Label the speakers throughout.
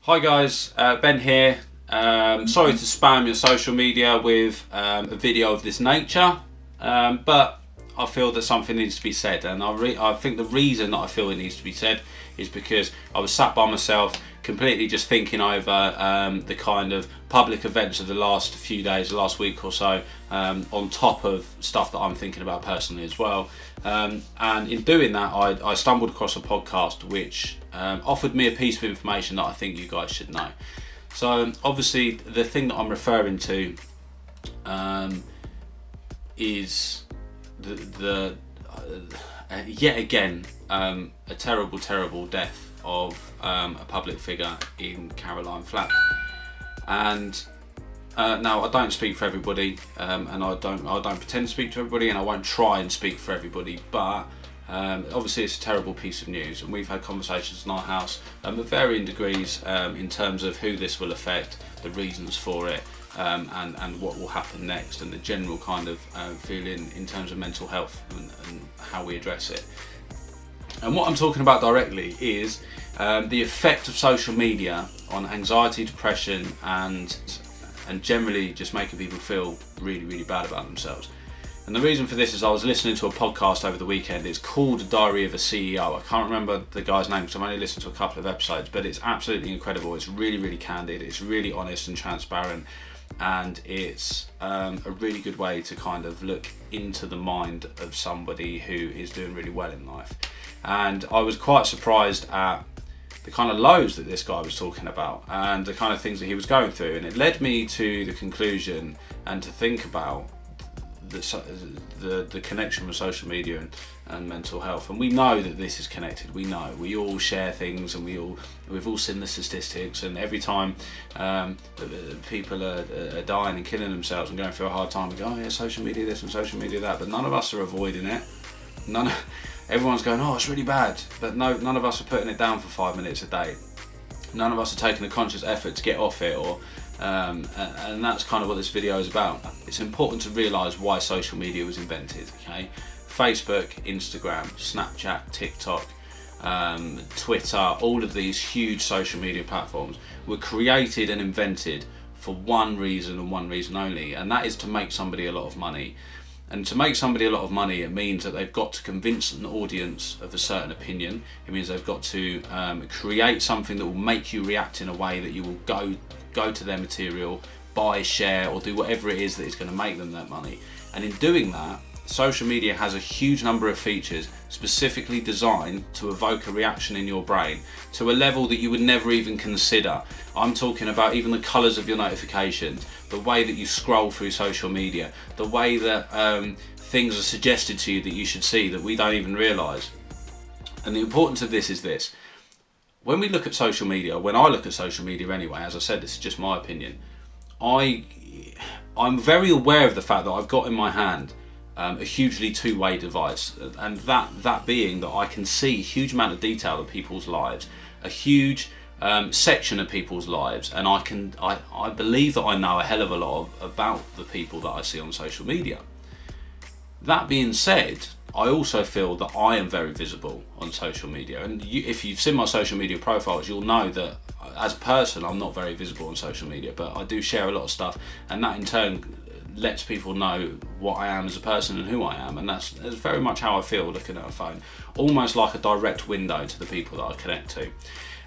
Speaker 1: Hi guys, Ben here. Sorry to spam your social media with a video of this nature, but I feel that something needs to be said, and I think the reason that I feel it needs to be said is because I was sat by myself completely just thinking over the kind of public events of the last few days, the last week or so, on top of stuff that I'm thinking about personally as well. And in doing that, I stumbled across a podcast which offered me a piece of information that I think you guys should know. So obviously the thing that I'm referring to is the yet again a terrible death of a public figure in Caroline Flack. And now I don't speak for everybody, and I don't pretend to speak to everybody, and I won't try and speak for everybody, but obviously it's a terrible piece of news, and we've had conversations in our house at varying degrees in terms of who this will affect, the reasons for it, and what will happen next, and the general kind of feeling in terms of mental health and how we address it. And what I'm talking about directly is the effect of social media on anxiety, depression, and generally just making people feel really bad about themselves. And the reason for this is I was listening to a podcast over the weekend. It's called Diary of a CEO. I can't remember the guy's name because I've only listened to a couple of episodes, but it's absolutely incredible. It's really candid. It's really honest and transparent. And it's a really good way to kind of look into the mind of somebody who is doing really well in life. And I was quite surprised at the kind of lows that this guy was talking about and the kind of things that he was going through. And it led me to the conclusion and to think about the connection with social media and mental health. And we know that this is connected. We know, we all share things, and we've all seen the statistics, and every time people are dying and killing themselves and going through a hard time, we go, oh yeah, social media this and social media that, but none of us are avoiding it. Everyone's going, oh, it's really bad, but none of us are putting it down for 5 minutes a day. None of us are taking a conscious effort to get off it, and that's kind of what this video is about. It's important to realise why social media was invented. Okay, Facebook, Instagram, Snapchat, TikTok, Twitter, all of these huge social media platforms were created and invented for one reason and one reason only, and that is to make somebody a lot of money. And to make somebody a lot of money, it means that they've got to convince an audience of a certain opinion. It means they've got to create something that will make you react in a way that you will go to their material, buy, share, or do whatever it is that is going to make them that money. And in doing that, social media has a huge number of features specifically designed to evoke a reaction in your brain to a level that you would never even consider. I'm talking about even the colours of your notifications, the way that you scroll through social media, the way that things are suggested to you that you should see that we don't even realise. And the importance of this is this. When we look at social media, when I look at social media anyway, as I said, this is just my opinion, I'm very aware of the fact that I've got in my hand a hugely two-way device, and that being that I can see a huge amount of detail of people's lives, a huge section of people's lives, and I believe that I know a hell of a lot about the people that I see on social media. That being said, I also feel that I am very visible on social media, and if you've seen my social media profiles, you'll know that as a person I'm not very visible on social media, but I do share a lot of stuff, and that in turn lets people know what I am as a person and who I am, and that's very much how I feel looking at a phone, almost like a direct window to the people that I connect to.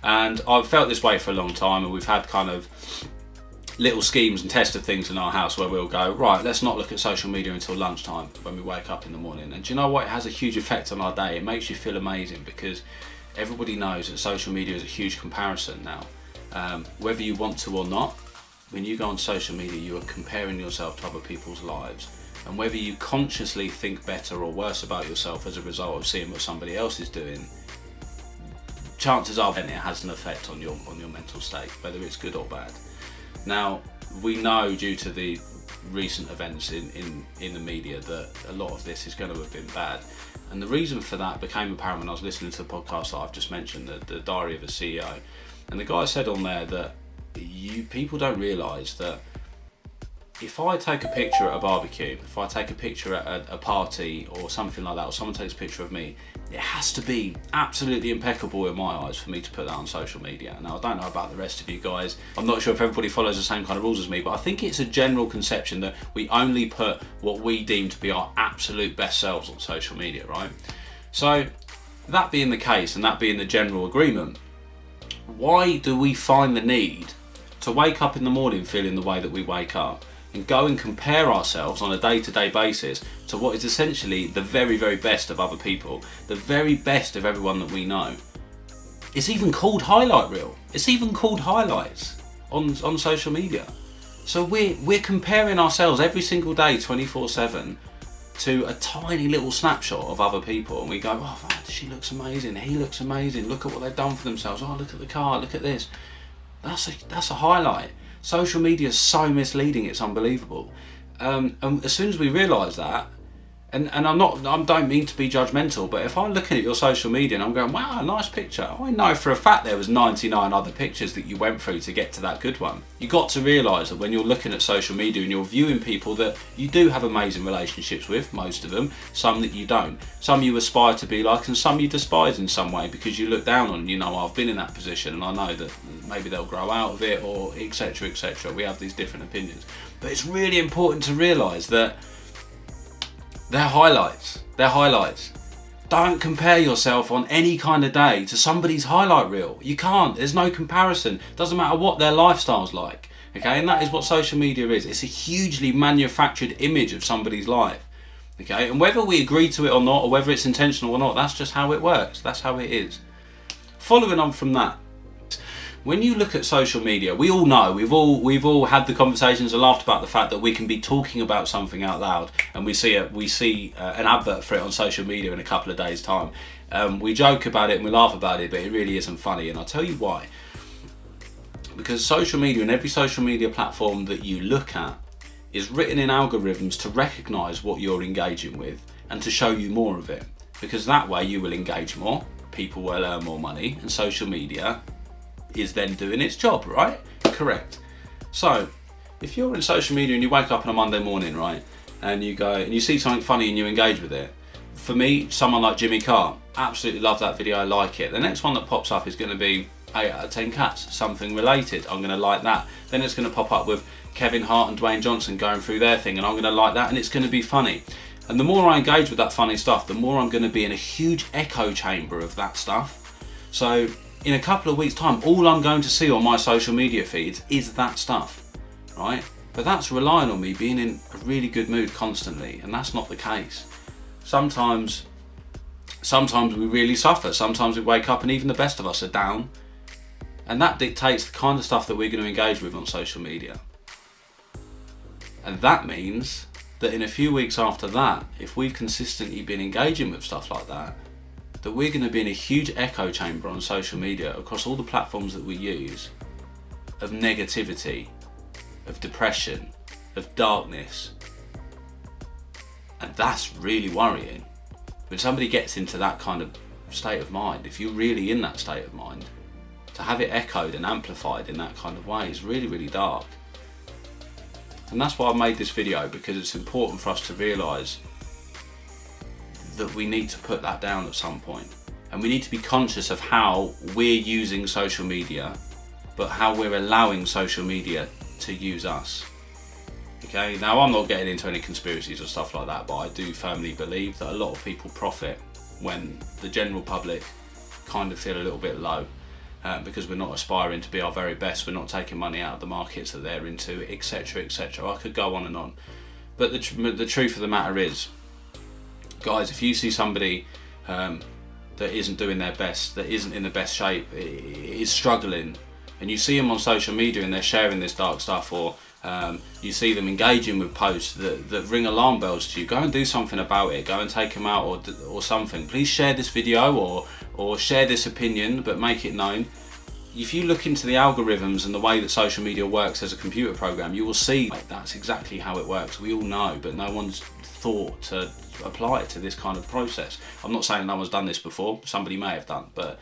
Speaker 1: And I've felt this way for a long time, and we've had kind of little schemes and tested things in our house where we'll go, right, let's not look at social media until lunchtime when we wake up in the morning. And do you know what? It has a huge effect on our day. It makes you feel amazing because everybody knows that social media is a huge comparison now. Whether you want to or not, when you go on social media, you are comparing yourself to other people's lives. And whether you consciously think better or worse about yourself as a result of seeing what somebody else is doing, chances are that it has an effect on your mental state, whether it's good or bad. Now, we know due to the recent events in the media that a lot of this is going to have been bad. And the reason for that became apparent when I was listening to the podcast that I've just mentioned, the Diary of a CEO. And the guy said on there that people don't realise that if I take a picture at a barbecue, if I take a picture at a party or something like that, or someone takes a picture of me, it has to be absolutely impeccable in my eyes for me to put that on social media. Now, I don't know about the rest of you guys. I'm not sure if everybody follows the same kind of rules as me, but I think it's a general conception that we only put what we deem to be our absolute best selves on social media, right? So, that being the case and that being the general agreement, why do we find the need to wake up in the morning feeling the way that we wake up and go and compare ourselves on a day-to-day basis to what is essentially the very, very best of other people, the very best of everyone that we know? It's even called highlight reel. It's even called highlights on social media. So we're comparing ourselves every single day, 24/7, to a tiny little snapshot of other people, and we go, oh man, she looks amazing, he looks amazing, look at what they've done for themselves, oh look at the car, look at this. That's a highlight. Social media is so misleading, it's unbelievable. And as soon as we realise that, and I don't mean to be judgmental, but if I'm looking at your social media and I'm going, wow, nice picture, I know for a fact there was 99 other pictures that you went through to get to that good one. You got to realise that when you're looking at social media and you're viewing people that you do have amazing relationships with, most of them, some that you don't, some you aspire to be like, and some you despise in some way because you look down on, I've been in that position and I know that maybe they'll grow out of it, or etc, etc. We have these different opinions, but it's really important to realise that they're highlights. Don't compare yourself on any kind of day to somebody's highlight reel. You can't. There's no comparison. Doesn't matter what their lifestyle's like. Okay, and that is what social media is. It's a hugely manufactured image of somebody's life. Okay, and whether we agree to it or not, or whether it's intentional or not, that's just how it works. That's how it is. Following on from that, when you look at social media, we all know, we've all had the conversations and laughed about the fact that we can be talking about something out loud and we see an advert for it on social media in a couple of days' time. We joke about it and we laugh about it, but it really isn't funny, and I'll tell you why. Because social media, and every social media platform that you look at, is written in algorithms to recognise what you're engaging with and to show you more of it. Because that way you will engage more, people will earn more money, and social media is then doing its job, right? Correct. So if you're in social media and you wake up on a Monday morning, right, and you go and you see something funny and you engage with it, for me, someone like Jimmy Carr, absolutely love that video, I like it. The next one that pops up is going to be 8 out of 10 cats, something related, I'm going to like that. Then it's going to pop up with Kevin Hart and Dwayne Johnson going through their thing, and I'm going to like that, and it's going to be funny. And the more I engage with that funny stuff, the more I'm going to be in a huge echo chamber of that stuff. So in a couple of weeks' time, all I'm going to see on my social media feeds is that stuff, right? But that's relying on me being in a really good mood constantly, and that's not the case. Sometimes we really suffer. Sometimes we wake up and even the best of us are down, and that dictates the kind of stuff that we're going to engage with on social media. And that means that in a few weeks after that, if we've consistently been engaging with stuff like that, that we're going to be in a huge echo chamber on social media across all the platforms that we use of negativity, of depression, of darkness. And that's really worrying. When somebody gets into that kind of state of mind, if you're really in that state of mind, to have it echoed and amplified in that kind of way is really, really dark. And that's why I made this video, because it's important for us to realise that we need to put that down at some point, and we need to be conscious of how we're using social media, but how we're allowing social media to use us. Okay, now I'm not getting into any conspiracies or stuff like that, but I do firmly believe that a lot of people profit when the general public kind of feel a little bit low, because we're not aspiring to be our very best, we're not taking money out of the markets that they're into, etc, etc. I could go on and on, but the truth of the matter is, guys, if you see somebody that isn't doing their best, that isn't in the best shape, is struggling, and you see them on social media and they're sharing this dark stuff, or you see them engaging with posts that ring alarm bells to you, go and do something about it. Go and take them out or something. Please share this video or share this opinion, but make it known. If you look into the algorithms and the way that social media works as a computer program, you will see that's exactly how it works. We all know, but no one's thought to apply it to this kind of process. I'm not saying no one's done this before, somebody may have done, but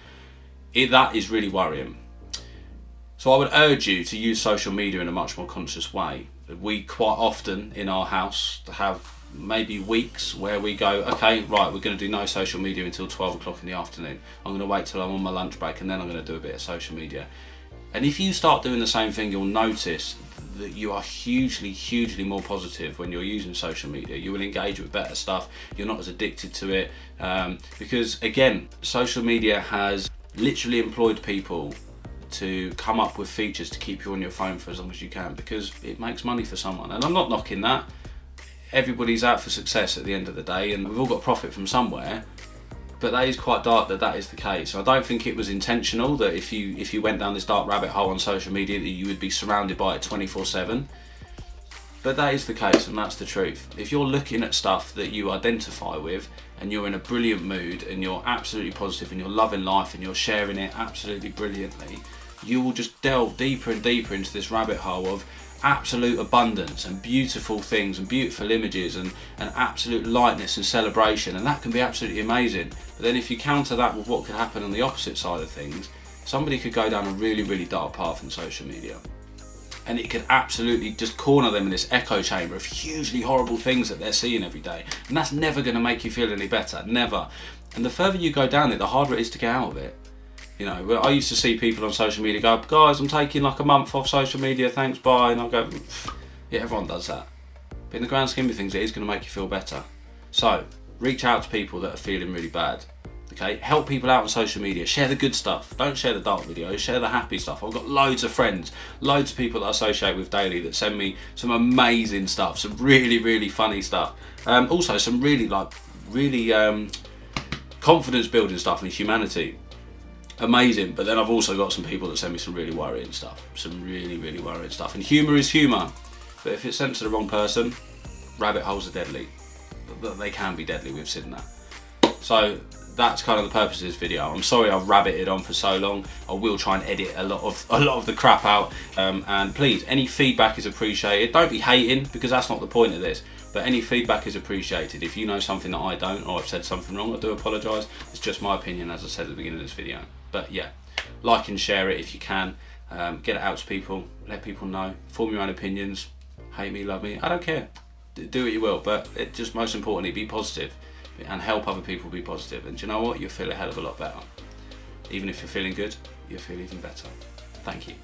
Speaker 1: that is really worrying. So I would urge you to use social media in a much more conscious way. we quite often in our house have maybe weeks where we go, okay, right, we're going to do no social media until 12 o'clock in the afternoon. I'm going to wait till I'm on my lunch break and then I'm going to do a bit of social media. And if you start doing the same thing, you'll notice that you are hugely more positive when you're using social media. You will engage with better stuff. You're not as addicted to it. Because again, social media has literally employed people to come up with features to keep you on your phone for as long as you can, because it makes money for someone. And I'm not knocking that. Everybody's out for success at the end of the day, and we've all got profit from somewhere. But that is quite dark that is the case. I don't think it was intentional that if you went down this dark rabbit hole on social media that you would be surrounded by it 24/7. But that is the case, and that's the truth. If you're looking at stuff that you identify with and you're in a brilliant mood and you're absolutely positive and you're loving life and you're sharing it absolutely brilliantly, you will just delve deeper and deeper into this rabbit hole of absolute abundance and beautiful things and beautiful images and absolute lightness and celebration, and that can be absolutely amazing. But then if you counter that with what could happen on the opposite side of things, somebody could go down a really dark path in social media, and it could absolutely just corner them in this echo chamber of hugely horrible things that they're seeing every day, and that's never going to make you feel any better, never. And the further you go down it, the harder it is to get out of it. You know, I used to see people on social media go, guys, I'm taking like a month off social media, thanks, bye. And I'll go, yeah, everyone does that. But in the grand scheme of things, it is going to make you feel better. So, reach out to people that are feeling really bad. Okay, help people out on social media. Share the good stuff. Don't share the dark videos, share the happy stuff. I've got loads of friends, loads of people that I associate with daily that send me some amazing stuff, some really funny stuff. Also, some really confidence building stuff in humanity. Amazing. But then I've also got some people that send me some really worrying stuff, some really worrying stuff. And humour is humour, but if it's sent to the wrong person, rabbit holes are deadly. They can be deadly, we've seen that. So that's kind of the purpose of this video. I'm sorry I've rabbited on for so long. I will try and edit a lot of the crap out. And please, any feedback is appreciated. Don't be hating, because that's not the point of this. But any feedback is appreciated. If you know something that I don't, or I've said something wrong, I do apologise. It's just my opinion, as I said at the beginning of this video. But yeah, like and share it if you can. Get it out to people, let people know, form your own opinions. Hate me, love me, I don't care. Do what you will, but it just, most importantly, be positive and help other people be positive. And do you know what? You'll feel a hell of a lot better. Even if you're feeling good, you'll feel even better. Thank you.